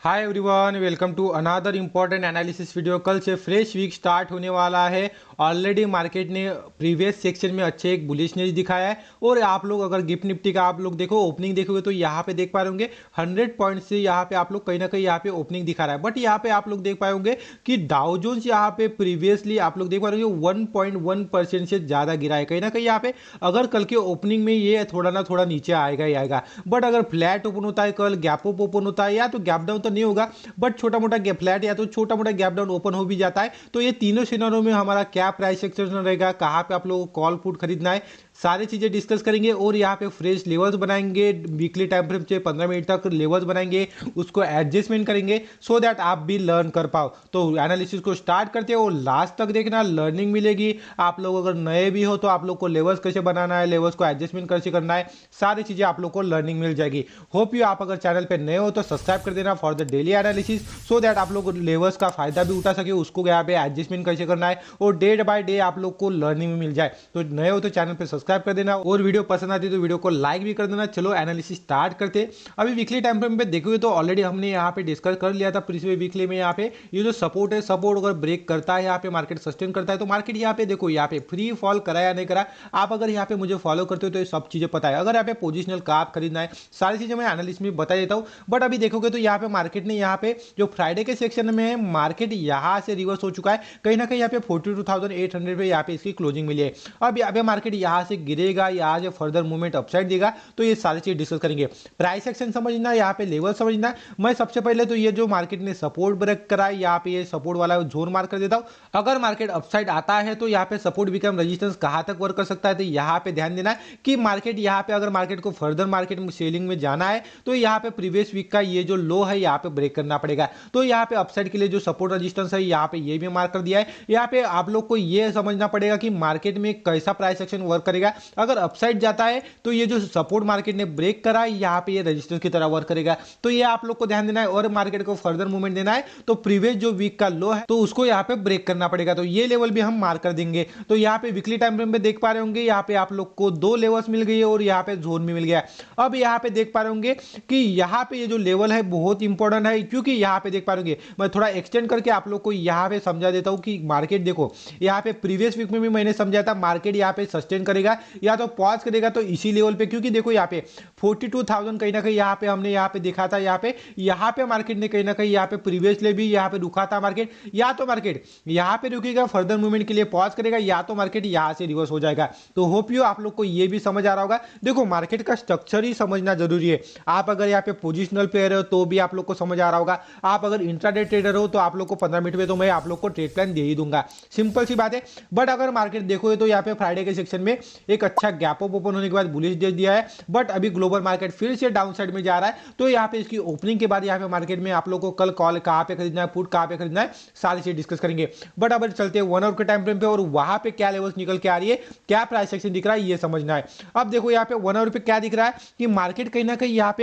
Hi everyone, welcome to another important analysis video. कल से fresh week start होने वाला है। ऑलरेडी मार्केट ने प्रीवियस सेक्शन में अच्छे एक बुलिश न्यूज दिखाया है। और आप लोग अगर गिफ्ट निफ्टी का आप लोग देखो ओपनिंग देखोगे तो यहाँ पे देख पा रहे होंगे 100 पॉइंट से यहाँ पे आप लोग कहीं ना कहीं यहाँ पे ओपनिंग दिखा रहा है। बट यहाँ पे आप लोग देख पाएंगे कि डाउ जोन्स यहाँ पे प्रीवियसली आप लोग देख पा रहे होंगे 1.1% से ज्यादा गिरा है। कहीं ना कहीं यहाँ पे अगर कल के ओपनिंग में ये थोड़ा ना थोड़ा नीचे आएगा ही आएगा। बट अगर फ्लैट ओपन होता है, कल गैप अप ओपन होता है या तो गैप डाउन तो नहीं होगा, बट छोटा मोटा गैप फ्लैट या तो छोटा मोटा गैप डाउन ओपन हो भी जाता है। तो ये तीनों सिनेरियो में हमारा क्या प्राइस एक्शन रहेगा, कहां पे आप लोगों को कॉल पुट खरीदना है, सारी चीजें डिस्कस करेंगे। और यहाँ पे फ्रेश लेवल्स बनाएंगे, वीकली टाइम फ्रेम से 15 मिनट तक लेवल्स बनाएंगे, उसको एडजस्टमेंट करेंगे सो दैट आप भी लर्न कर पाओ। तो एनालिसिस को स्टार्ट करते हो, लास्ट तक देखना, लर्निंग मिलेगी। आप लोग अगर नए भी हो तो आप लोग को लेवल्स कैसे बनाना है, लेवल्स को एडजस्टमेंट कैसे करना है, सारी चीजें आप लोग को लर्निंग मिल जाएगी। होप यू आप अगर चैनल पे नए हो तो सब्सक्राइब कर देना for the daily analysis, so that आप लोग लेवल्स का फायदा भी उठा सके, उसको यहाँ पे एडजस्टमेंट कैसे करना है और डे बाय डे आप लोग को लर्निंग में मिल जाए। तो नए हो तो चैनल पे सब्सक्राइब कर देना और वीडियो पसंद आती है तो वीडियो को लाइक भी कर देना। चलो एनालिसिस स्टार्ट करते। अभी वीकली टाइम फ्रेम पे देखोगे तो ऑलरेडी हमने यहाँ पे डिस्कस कर लिया था प्रीवियस वीकली में। यहाँ पे ये जो सपोर्ट है, सपोर्ट अगर ब्रेक करता है, यहाँ पे मार्केट सस्टेन करता है तो मार्केट यहाँ पे देखो यहाँ पे फ्री फॉल करा या नहीं करा। आप अगर यहाँ पे मुझे फॉलो करते हो तो ये सब चीजें पता है। अगर यहाँ पे पोजिशनल का आप खरीदना है, सारी चीजें मैं एनालिसिस में बता देता हूँ। बट अभी देखोगे तो यहाँ पे मार्केट ने यहाँ पे जो फ्राइडे के सेक्शन में है, मार्केट यहाँ से रिवर्स हो चुका है। कहीं ना कहीं यहाँ पे 42,800 पे यहाँ पे इसकी क्लोजिंग मिली है। अब यहाँ पे मार्केट यहाँ से गिरेगा, यहाँ से फर्दर मूवमेंट अपसाइड देगा, तो ये सारी चीज डिस्कस करेंगे। प्राइस एक्शन समझना, यहाँ पे लेवल समझना। मैं सबसे पहले तो ये जो मार्केट ने सपोर्ट ब्रेक करा है, यहाँ पे ये सपोर्ट वाला जोन मार्क कर देता हूं। अगर मार्केट अपसाइड आता है तो यहाँ पे सपोर्ट बिकम रेजिस्टेंस कहां तक वर्क कर सकता है, तो यहाँ पे ध्यान देना है कि मार्केट यहाँ पे अगर मार्केट को फर्दर मार्केट में सेलिंग में जाना है तो यहाँ पे प्रीवियस वीक का ये जो लो है यहाँ पे ब्रेक करना पड़ेगा। तो यहाँ पे अपसाइड के लिए जो सपोर्ट रेजिस्टेंस है यहाँ पे ये भी मार्क कर दिया है। यहाँ पे आप लोग को ये समझना पड़ेगा कि मार्केट में कैसा प्राइस एक्शन वर्क करेगा। अगर अपसाइड जाता है तो ये जो सपोर्ट मार्केट ने ब्रेक करा है यहाँ पे ये रेजिस्टेंस की तरह वर्क करेगा। तो ये आप लोग को ध्यान देना है। और मार्केट को फर्दर मूवमेंट देना है तो प्रीवियस जो वीक का लो है तो उसको यहाँ पे ब्रेक करना पड़ेगा। तो ये लेवल भी हम मार्क कर देंगे। तो यहाँ पे वीकली टाइम फ्रेम पे देख पा रहे होंगे, यहाँ पे आप लोग को दो लेवल्स मिल गई है और यहाँ पे जोन भी मिल गया। अब यहाँ पे देख पा रहे होंगे कि यहाँ पे ये जो लेवल है बहुत इंपॉर्टेंट है, क्योंकि यहाँ पे देख पा रहे होंगे, मैं थोड़ा एक्सटेंड करके आप लोग को यहाँ पे समझा देता हूँ कि मार्केट देखो यहाँ पे प्रीवियस वीक में भी मैंने समझा था मार्केट यहाँ पे सस्टेन करेगा या तो पॉज करेगा तो इसी लेवल पे, क्योंकि देखो यहाँ पे 42,000 कहीं ना कहीं यहाँ पे हमने यहाँ पे देखा था। यहाँ पे मार्केट ने कहीं ना कहीं यहाँ पे प्रीवियसली भी यहाँ पे रुका था मार्केट, या तो मार्केट यहाँ पे रुकेगा फर्दर मूवमेंट के लिए पॉज करेगा, या तो मार्केट यहाँ से रिवर्स हो जाएगा। तो होप यू आप लोग को ये भी समझ आ रहा होगा। देखो मार्केट का स्ट्रक्चर ही समझना जरूरी है। आप अगर यहाँ पे पोजिशनल प्लेयर हो तो भी आप लोग को समझ आ रहा होगा। आप अगर इंट्राडे ट्रेडर हो तो आप लोग को 15 मिनट में तो मैं आप लोग को ट्रेड प्लान दे ही दूंगा, सिंपल सी बात है। बट अगर मार्केट देखोगे तो यहाँ पे फ्राइडे के सेक्शन में एक अच्छा गैप अप ओपन होने के बाद बुलिश दे दिया है। बट अभी ग्लोबल मार्केट फिर से डाउन साइड में जा रहा है। तो यहाँ पे इसकी ओपनिंग के बाद यहाँ पे मार्केट में आप लोग को कल कॉल कहाँ पे खरीदना है, पुट कहाँ पे खरीदना है, सारी चीज डिस्कस करेंगे। बट अब चलते हैं 1 आवर के टाइम फ्रेम पे और वहां पे क्या लेवल्स निकल के आ रही है, क्या प्राइस एक्शन दिख रहा है, ये समझना है। अब देखो यहाँ पे 1 आवर पे क्या दिख रहा है कि मार्केट कहीं ना कहीं यहाँ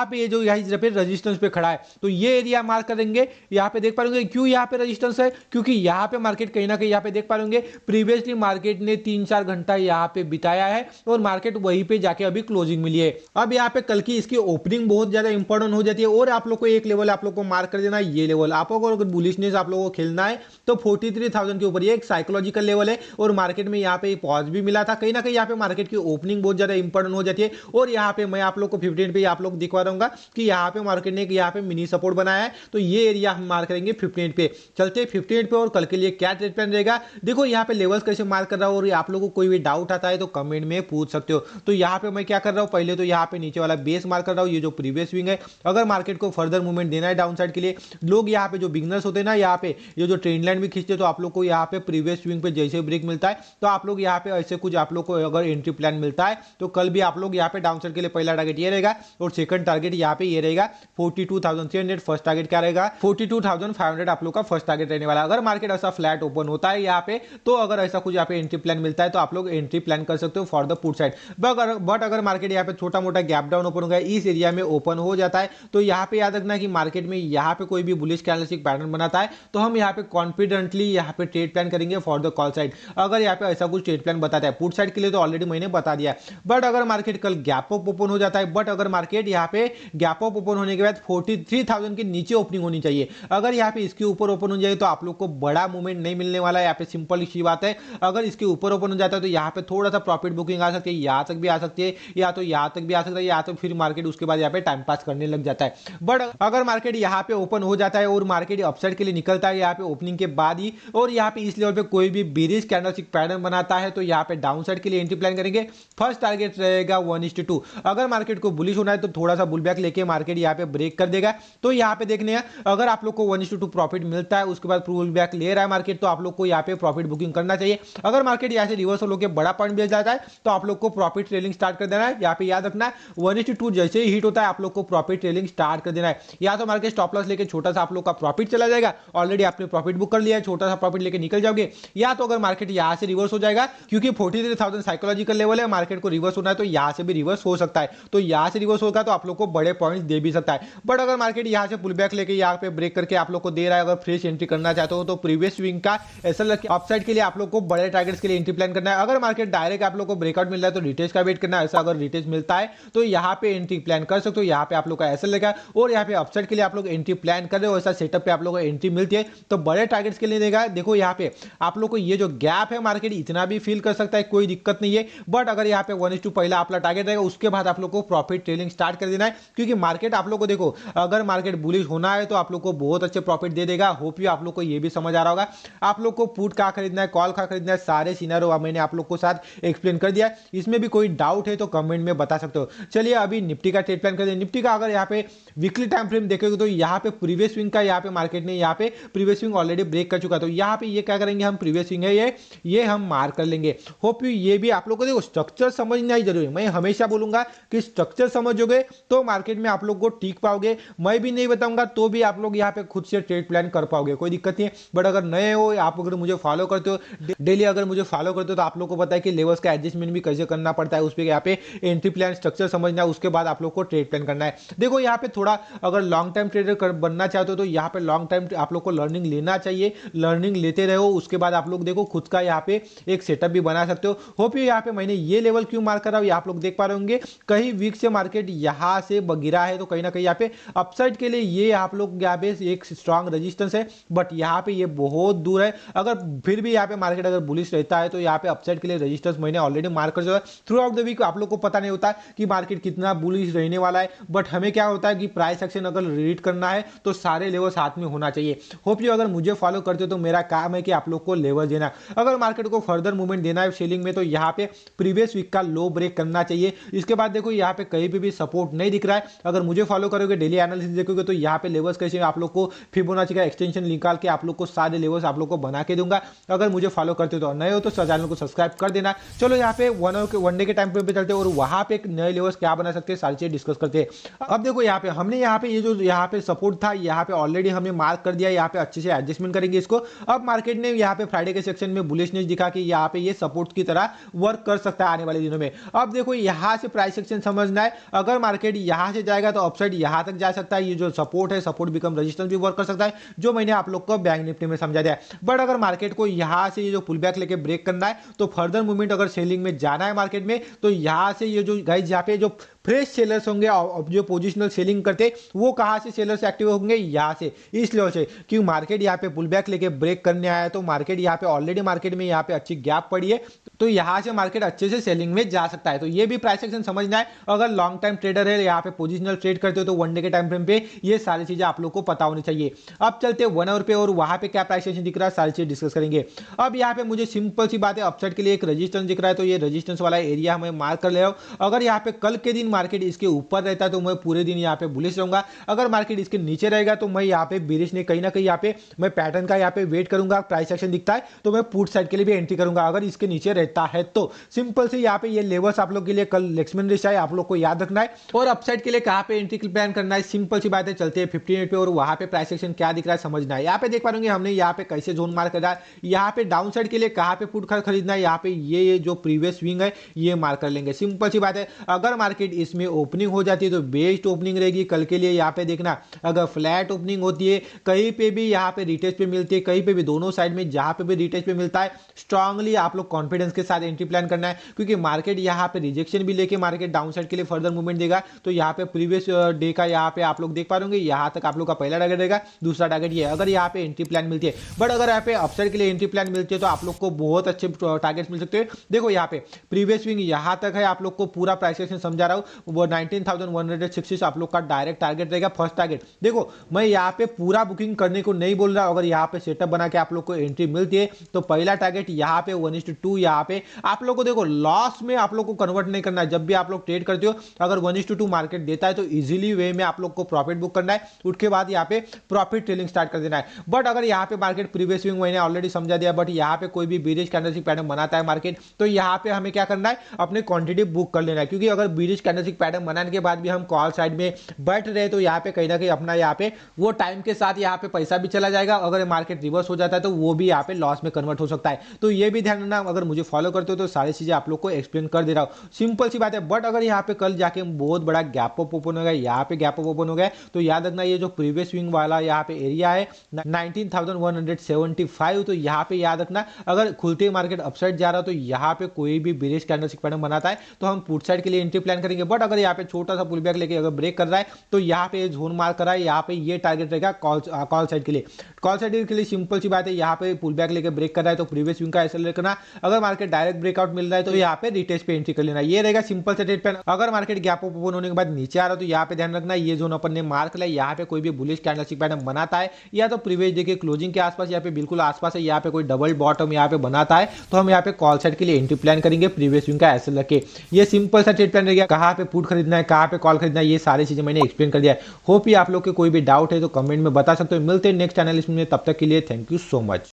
पे ये जो यहाँ पे रेजिस्टेंस पे खड़ा है, तो ये एरिया मार्क करेंगे। यहाँ पे देख पाएंगे क्यों यहाँ पे रेजिस्टेंस है, क्योंकि यहाँ पे मार्केट कहीं ना कहीं यहाँ पे देख पाएंगे प्रीवियसली मार्केट ने 3-4 घंटा यहाँ पे बिताया है और मार्केट वहीं पे जाके अभी क्लोजिंग मिली है। अब यहाँ पे कल की इसकी ओपनिंग बहुत ज्यादा इंपॉर्टेंट हो जाती है। और आप लोग को एक लेवल आप लोग को मार्क कर देना, ये लेवल आप लोगों को अगर बुलिशनेस आप लोगों को खेलना है तो 43,000 के ऊपर ये एक साइकोलॉजिकल लेवल है। और मार्केट में यहाँ पे पॉज भी मिला था, कहीं ना कहीं यहाँ पे मार्केट की ओपनिंग बहुत ज्यादा इंपॉर्टेंट हो जाती है। और यहाँ पे मैं आप लोग को 15 पे आप लोग दिखवा दूंगा कि यहाँ पे मार्केट ने यहाँ पे मिनी सपोर्ट बनाया है। तो ये एरिया हम मार्क करेंगे 15 पे। चलते 15 पे और कल के लिए क्या ट्रेड प्लान रहेगा। देखो यहाँ पे लेवल्स कैसे मार्क कर रहा हूँ और आप लोगों को कोई भी डाउट आता है तो कमेंट में पूछ सकते हो। तो यहाँ पे मैं क्या कर रहा हूँ, पहले तो यहाँ पे नीचे वाला बेस मार्क कर रहा हूँ, ये जो प्रीवियस विंग है। अगर मार्केट को फर्दर मूवमेंट देना है डाउन साइड के लिए, लोग यहाँ पे जो बिगनर्स होते हैं ना, यहाँ पे ये जो ट्रेंड लाइन भी खींचते, तो आप लोग को यहाँ पे प्रीवियस विंग पे जैसे ब्रेक मिलता है तो आप लोग यहाँ पे ऐसे कुछ आप लोग को अगर एंट्री प्लान मिलता है तो कल भी आप लोग यहाँ पे डाउन साइड के लिए पहला टारगेट ये रहेगा और सेकंड टारगेट यहाँ पे ये रहेगा 42,300। फर्स्ट टारगेट क्या रहेगा 42,500 आप लोग का फर्स्ट टारगेट रहने वाला। अगर मार्केट ऐसा फ्लैट ओपन होता है यहाँ पे तो अगर ऐसा कुछ यहाँ पे एंट्री प्लान मिलता है तो आप लोग एंट्री प्लान कर सकते हो for the put side. But अगर मार्केट यहाँ पे पे छोटा मोटा गैप डाउन ओपन होगा, इस एरिया में ओपन हो जाता है, तो यहाँ पे याद रखना कि मार्केट में यहाँ पे कोई भी बुलिश कैंडलस्टिक पैटर्न बनाता है तो हम यहाँ पे कॉन्फिडेंटली यहाँ पे ट्रेड प्लान करेंगे फॉर द कॉल साइड। अगर यहाँ पे ऐसा कुछ ट्रेड प्लान बताता है, पुट साइड के लिए तो ऑलरेडी मैंने बता दिया। बट अगर मार्केट कल गैप अप ओपन हो जाता है, बट अगर मार्केट यहाँ पे गैप अप ओपन होने के बाद 43,000 के नीचे ओपनिंग होनी चाहिए, अगर यहाँ पे इसके ऊपर ओपन हो जाए तो आप लोग को बड़ा मूवमेंट नहीं मिलने वाला है। यहाँ पे सिंपल सी बात है, अगर इसके ऊपर ओपन हो जाता है तो यहाँ पे थोड़ा सा प्रॉफिट बुकिंग आ सकती है, यहाँ तक भी आ सकती है, या तो यहाँ तक भी आ सकता है, या तो फिर मार्केट उसके बाद यहाँ पे टाइम पास करने लग जाता है। बट अगर मार्केट यहाँ पे ओपन हो जाता है और मार्केट अपसाइड के लिए निकलता है यहाँ पे ओपनिंग के बाद ही, और यहाँ पे इस लेवल पे कोई भी बेरिश कैंडलस्टिक पैटर्न बनाता है, तो यहाँ पे डाउन साइड के लिए एंट्री प्लान करेंगे। फर्स्ट टारगेट रहेगा 1:2। अगर मार्केट को बुलिश होना है तो थोड़ा सा बुल बैक लेके मार्केट यहाँ पे ब्रेक कर देगा, तो यहाँ पे देखने हैं अगर आप लोग को 1:2 प्रॉफिट मिलता है, उसके बाद पुल बैक ले रहा है मार्केट, तो आप लोग को यहाँ पे प्रॉफिट बुकिंग करना चाहिए। अगर मार्केट यहाँ से रिवर्सल होकर बड़ा पॉइंट मिल जाता है तो आप लोग को प्रॉफिट ट्रेलिंग स्टार्ट कर देना है। यहाँ पे याद रखना 1:2 जैसे ही हिट होता है आप लोग को प्रॉफिट ट्रेलिंग स्टार्ट कर देना है। या तो मार्केट स्टॉप लॉस लेके छोटा सा आप लोग का प्रॉफिट चला जाएगा, ऑलरेडी आपने प्रॉफिट बुक कर लिया है, छोटा सा प्रॉफिट लेके निकल जाओगे। या तो अगर मार्केट यहाँ से रिवर्स हो जाएगा, क्योंकि 43,000 साइकोलॉजिकल लेवल है, मार्केट को रिवर्स होना है तो यहाँ से भी रिवर्स हो सकता है, तो यहाँ से रिवर्स होगा तो आप लोग को बड़े पॉइंट्स दे भी सकता है। बट अगर मार्केट यहाँ से पुल बैक लेके यहाँ पे ब्रेक करके आप लोग को दे रहा है, अगर फ्रेश एंट्री करना चाहते हो तो प्रीवियस स्विंग का ऐसा अपसाइड के लिए आप लोग को बड़े टारगेट्स के लिए एंट्री प्लान करना है। अगर मार्केट डायरेक्ट आप लोग को ब्रेकआउट मिल रहा है तो रिटेस्ट का वेट करना है, ऐसा अगर रिटेस्ट मिलता है तो यहाँ पे एंट्री प्लान कर सकते हो। यहाँ पे आप लोग का ऐसा लगा, और यहाँ पे अपसाइड के लिए आप लोग एंट्री प्लान कर रहे हो, ऐसा सेटअप पे आप लोग को एंट्री मिलती है तो बड़े टारगेट्स के लिए देगा। देखो यहाँ पे आप लोग को ये जो गैप है मार्केट इतना भी फील कर सकता है, कोई दिक्कत नहीं है। बट अगर यहाँ पे 1:2 पहला आपका टारगेट रहेगा, उसके बाद आप लोग को प्रॉफिट ट्रेलिंग स्टार्ट कर देना है, क्योंकि मार्केट आप लोग को देखो अगर मार्केट बुलिश होना है तो आप लोग को बहुत अच्छे प्रॉफिट दे देगा। होप यू आप लोग को ये भी समझ आ रहा होगा। आप लोग को पुट का खरीदना है, कॉल का खरीदना है, सारे सिनेरियो मैंने आप लोग को साथ एक्सप्लेन कर दिया। इसमें भी कोई डाउट है तो कमेंट में बता सकते हो। चलिए अभी निफ्टी का ट्रेड प्लान कर दे। निफ्टी का अगर यहाँ पे वीकली टाइम फ्रेम देखेंगे तो यहाँ पे प्रीवियस स्विंग का यहाँ पे मार्केट ने यहाँ पे प्रीवियस स्विंग ऑलरेडी ब्रेक कर चुका, तो यहाँ पे ये क्या करेंगे हम प्रीवियस स्विंग है ये हम मार्क कर लेंगे। होप यू ये भी आप लोग को देखो स्ट्रक्चर समझना ही जरूरी है। मैं हमेशा बोलूंगा कि स्ट्रक्चर समझोगे तो मार्केट में आप लोग को टिक पाओगे। मैं भी नहीं बताऊंगा तो भी आप लोग यहाँ पे खुद से ट्रेड प्लान कर पाओगे, कोई दिक्कत नहीं है। बट अगर नए हो, आप अगर मुझे फॉलो करते हो डेली, अगर मुझे फॉलो करते हो तो आप लोग को पता है कि लेवल्स का एडजस्टमेंट भी कैसे करना पड़ता है, उस पर यहाँ पे एंट्री प्लान स्ट्रक्चर समझना है, उसके बाद आप लोग को ट्रेड प्लान करना है। देखो यहाँ पे थोड़ा अगर लॉन्ग टाइम ट्रेडर बनना चाहते हो तो यहाँ पे लॉन्ग टाइम आप लोग को लर्निंग लेना चाहिए, लर्निंग लेते रहो, उसके बाद आप लोग देखो खुद का यहाँ पे एक सेटअप भी बना सकते हो। होप यू यहाँ पे मैंने ये लेवल क्यों मार्क कर रहा हूँ, आप लोग देख पा रहे होंगे कहीं वीक से मार्केट यहाँ से गिरा है तो कहीं ना कहीं यहाँ पे अपसाइड के लिए ये आप लोग यहाँ पे एक स्ट्रॉन्ग रेजिस्टेंस है, बट यहाँ पे ये बहुत दूर है। अगर फिर भी यहाँ पे मार्केट अगर बुलिश रहता है तो यहाँ पे अपसाइड के लिए रेजिस्टेंस मैंने ऑलरेडी मार्क कर दिया। थ्रू आउट द वीक आप लोग को पता नहीं होता कि मार्केट कितना बुलिश रहने वाला है, बट हमें क्या होता है कि प्राइस एक्शन अगर रीड करना है तो सारे लेवल साथ में होना चाहिए। होप यू अगर मुझे फॉलो करते हो तो मेरा काम है कि आप लोग को लेवल देना। अगर मार्केट को फर्दर मूवमेंट देना है सेलिंग में तो यहाँ पे प्रीवियस वीक का लो ब्रेक करना चाहिए। इसके बाद देखो यहाँ पे कहीं पे भी सपोर्ट नहीं दिख रहा है। अगर मुझे फॉलो करोगे, डेली एनालिसिस देखोगे तो यहाँ पे लेवल्स कैसे आप लोग को फिबोनाची का एक्सटेंशन निकाल के आप लोग को सारे लेवल्स आप लोग को बना के दूंगा। अगर मुझे फॉलो करते हो तो, नए हो तो चैनल को सब्सक्राइब कर देना। चलो यहाँ पे वन डे के टाइम पे चलते हैं और वहां पे एक नए लेवल्स क्या बना सकते हैं सारी चीजें डिस्कस करते हैं। अब देखो यहाँ पे हमने यहाँ पे ये जो यहाँ पे सपोर्ट था यहाँ पे ऑलरेडी हमने मार्क कर दिया, यहाँ पे अच्छे से एडजस्टमेंट करेंगे इसको। अब मार्केट ने यहाँ पे फ्राइडे के सेक्शन में बुलिशनेस दिखा कि यहाँ पे ये सपोर्ट की तरह वर्क कर सकता है आने वाले दिनों में। अब देखो यहाँ से प्राइस एक्शन समझना है, अगर मार्केट यहाँ से जाएगा तो अपसाइड यहाँ तक जा सकता है, ये जो सपोर्ट है सपोर्ट बिकम रेजिस्टेंस भी वर्क कर सकता है, जो मैंने आप लोग को बैंक निफ्टी में समझा दिया। बट अगर मार्केट को यहाँ से ये जो पुल बैक लेके ब्रेक करना है तो फर्दर मूवमेंट अगर सेलिंग में जाना है मार्केट में तो यहाँ से ये जो गाइस यहाँ पे जो फ्रेश सेलर्स होंगे जो पोजिशनल सेलिंग करते वो कहां से सेलर्स एक्टिव होंगे, यहां से। इस लेवल से क्योंकि मार्केट यहाँ पे पुल बैक लेके ब्रेक करने आया है तो मार्केट यहाँ पे ऑलरेडी मार्केट में यहाँ पे अच्छी गैप पड़ी है, तो यहां से मार्केट अच्छे से सेलिंग में जा सकता है। तो ये भी प्राइस एक्शन समझना है। अगर लॉन्ग टाइम ट्रेडर है, यहाँ पे पोजिशनल ट्रेड करते हो तो वन डे के टाइम फ्रेम पे ये सारी चीजें आप लोग को पता होनी चाहिए। अब चलते 1 आवर पे और वहां पे क्या प्राइस एक्शन दिख रहा है सारी चीज डिस्कस करेंगे। अब यहाँ पे मुझे सिंपल सी बात है, अपसाइड के लिए एक रेजिस्टेंस दिख रहा है तो ये रेजिस्टेंस वाला एरिया हमें मार्क कर ले रहा हूं। अगर यहाँ पे कल के दिन मार्केट इसके ऊपर रहता है तो मैं पूरे दिन यहाँ पे बुलिश रहूंगा। अगर मार्केट इसके नीचे रहेगा तो मैं यहाँ पे बेरिश ने कहीं ना कहीं यहाँ पे मैं पैटर्न का यहाँ पे वेट करूंगा, प्राइस एक्शन दिखता है तो मैं पुट साइड के लिए भी एंट्री करूंगा अगर इसके नीचे रहता है तो। सिंपल से यहाँ पे ये लेवल्स आप लोग के लिए कल लेक्समैन रेशियो है, आप लोग को याद रखना है। और अपसाइड के लिए कहाँ पे एंट्री प्लान करना है, सिंपल सी बात है, चलते हैं 15 मिनट पे और वहां पे प्राइस एक्शन क्या दिख रहा है समझना है। यहाँ पे देख पाएंगे हमने यहाँ पे कैसे जोन मार्क करा है, यहाँ पे डाउन साइड के लिए कहाँ पे पुट खरीदना है, यहाँ पे ये जो प्रीवियस स्विंग है ये मार्क कर लेंगे। सिंपल सी बात है, अगर मार्केट इसमें ओपनिंग हो जाती है तो बेस्ट ओपनिंग रहेगी कल के लिए। यहाँ पे देखना अगर फ्लैट ओपनिंग होती है, कहीं पे भी यहाँ पे रिटेस्ट पे मिलती है, कहीं पे भी दोनों साइड में जहाँ पे भी रिटेस्ट पे मिलता है, स्ट्रांगली आप लोग कॉन्फिडेंस के साथ एंट्री प्लान करना है, क्योंकि मार्केट यहाँ पे रिजेक्शन भी लेके मार्केट डाउन साइड के लिए फर्दर मूवमेंट देगा। तो यहाँ पे प्रीवियस डे का यहाँ पे आप लोग देख पा रहे यहाँ तक आप लोग का पहला टारगेट रहेगा, दूसरा टारगेट ये अगर यहाँ पे एंट्री प्लान मिलती है। बट अगर यहाँ पे अपसाइड के लिए एंट्री प्लान मिलती है तो आप लोग को बहुत अच्छे टारगेट्स मिल सकते हैं। देखो यहाँ पे प्रीवियस स्विंग यहाँ तक है, आप लोग को पूरा प्राइस एक्शन समझा रहा हूँ, वो 19,160 आप लोग का डायरेक्ट टारगेट रहेगा, फर्स्ट टारगेट। देखो मैं यहाँ पे पूरा बुकिंग करने को नहीं बोल रहा, अगर यहाँ पे सेटअप बना के आप लोग को एंट्री मिलती है तो पहला टारगेट यहाँ पे 1:2 यहाँ पे आप लोग को देखो लॉस में आप लोग को कन्वर्ट नहीं करना है। जब भी आप लोग ट्रेड करते हो अगर 1:2 मार्केट देता है तो इजीली वे में आप लोग को प्रॉफिट बुक करना है, उसके बाद यहाँ पे प्रॉफिट ट्रेलिंग स्टार्ट कर देना है। बट अगर यहाँ पे मार्केट प्रीवियस स्विंग मैंने ऑलरेडी समझा दिया, बट यहाँ पे कोई भी बेरिश कैंडलस्टिक पैटर्न बनाता है मार्केट, तो यहाँ पे हमें क्या करना है, अपने क्वांटिटी बुक कर लेना है। क्योंकि अगर बेरिश कैंडलस्टिक पैटर्न बनाने के बाद भी हम कॉल साइड में बैठ रहे तो यहाँ पे कहीं ना कहीं अपना यहाँ पे वो टाइम के साथ यहाँ पे पैसा भी चला जाएगा, अगर मार्केट रिवर्स हो जाता है तो वो भी यहाँ पे लॉस में कन्वर्ट हो सकता है। तो ये भी ध्यान रखना, अगर मुझे फॉलो करते हो तो सारी चीजें आप लोग को एक्सप्लेन कर दे रहा हूँ, सिंपल सी बात है। बट अगर यहाँ पे कल जाके बहुत बड़ा गैप अप ओपन हो गया, यहाँ पे गैप अप ओपन हो गया, तो याद रखना ये जो प्रीवियस स्विंग वाला यहाँ पे एरिया है 19,175, तो यहाँ पे याद रखना अगर खुलते मार्केट अपसाइड जा रहा तो यहाँ पे कोई भी बेरिश कैंडलस्टिक पैटर्न बनाता है तो हम पुट साइड के लिए एंट्री प्लान करेंगे। बट अगर यहाँ पे छोटा सा पुल बैक लेके अगर ब्रेक कर रहा है तो यहाँ पे जोन मार्क कर रहा है, यहाँ पे ये टारगेट रहेगा कॉल साइड के लिए। कॉल साइड के लिए सिंपल सी बात है, यहाँ पे पुल बैक लेके ब्रेक कर रहा है तो प्रीवियस स्विंग का एसएल रखना, अगर मार्केट डायरेक्ट ब्रेकआउट मिल रहा है तो यहाँ पे रिटेस्ट पे एंट्री कर लेना, ये रहेगा सिंपल सा ट्रेड प्लान। अगर मार्केट गैप अप ओपन होने के बाद नीचे आ रहा तो यहाँ पे ध्यान रखना ये जोन अपन ने मार्क लिया, यहाँ पे कोई भी बुलिश कैंडलस्टिक पैटर्न बनाता है या तो प्रीवियस डे के क्लोजिंग के आसपास यहाँ पे बिल्कुल आसपास है, यहाँ पे कोई डबल बॉटम यहाँ पे बनाता है तो हम यहाँ पे कॉल साइड के लिए एंट्री प्लान करेंगे प्रीवियस स्विंग का एसएल रख के। ये सिंपल सा ट्रेड प्लान रहेगा, कहाँ पे पुट खरीदना है, कहाँ पे कॉल खरीदना है, ये सारी चीजें मैंने एक्सप्लेन कर दिया है। होप ही आप लोग के कोई भी डाउट है तो कमेंट में बता सकते हो। मिलते हैं नेक्स्ट एनालिसिस में, तब तक के लिए थैंक यू सो मच।